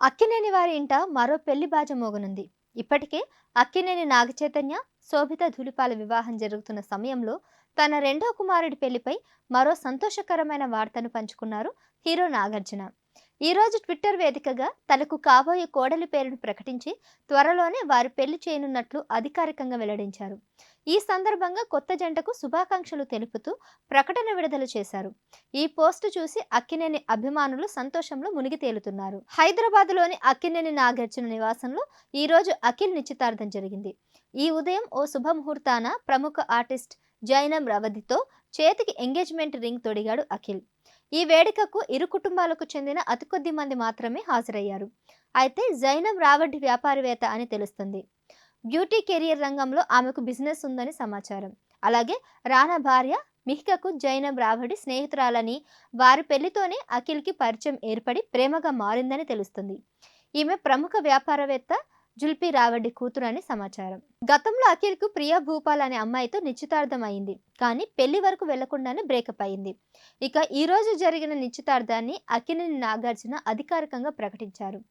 అక్కినేని వారి ఇంట మరో పెళ్లి బాజ మోగనుంది. ఇప్పటికే అక్కినేని నాగచైతన్య, శోభిత ధూళిపాల వివాహం జరుగుతున్న సమయంలో తన రెండో కుమారుడి పెళ్లిపై మరో సంతోషకరమైన వార్తను పంచుకున్నారు హీరో నాగార్జున. ఈ రోజు ట్విట్టర్ వేదికగా తనకు కాబోయే కోడలి పేరును ప్రకటించి త్వరలోనే వారు పెళ్లి చేయనున్నట్లు అధికారికంగా వెల్లడించారు. ఈ సందర్భంగా కొత్త జంటకు శుభాకాంక్షలు తెలుపుతూ ప్రకటన విడుదల చేశారు. ఈ పోస్టు చూసి అక్కినేని అభిమానులు సంతోషంలో మునిగి తేలుతున్నారు. హైదరాబాద్లోని అక్కినేని నాగార్జున నివాసంలో ఈ రోజు అఖిల్ నిశ్చితార్థం జరిగింది. ఈ ఉదయం ఓ శుభముహూర్తాన ప్రముఖ ఆర్టిస్ట్ జైనం రవదితో చేతికి ఎంగేజ్మెంట్ రింగ్ తొడిగాడు అఖిల్. ఈ వేడుకకు ఇరు కుటుంబాలకు చెందిన అతి కొద్ది మంది మాత్రమే హాజరయ్యారు. అయితే జైనం రావడ్డి వ్యాపారవేత్త అని తెలుస్తుంది. బ్యూటీ కెరియర్ రంగంలో ఆమెకు బిజినెస్ ఉందని సమాచారం. అలాగే రానా భార్య మిహికకు జైనం రావడి స్నేహితురాలని, వారి పెళ్లితోనే అఖిల్కి పరిచయం ఏర్పడి ప్రేమగా మారిందని తెలుస్తుంది. ఈమె ప్రముఖ వ్యాపారవేత్త జుల్పి రావడ్డి కూతురు అని సమాచారం. గతంలో అఖిల్కు ప్రియా భూపాల్ అనే అమ్మాయితో నిశ్చితార్థం అయింది. కానీ పెళ్లి వరకు వెళ్లకుండానే బ్రేకప్ అయింది. ఇక ఈ రోజు జరిగిన నిశ్చితార్థాన్ని అక్కినేని నాగార్జున అధికారికంగా ప్రకటించారు.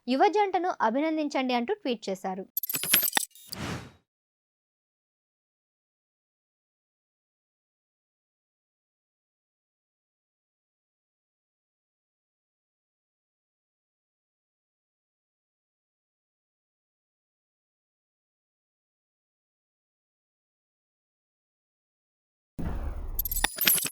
యువ జంటను అభినందించండి అంటూ ట్వీట్ చేశారు.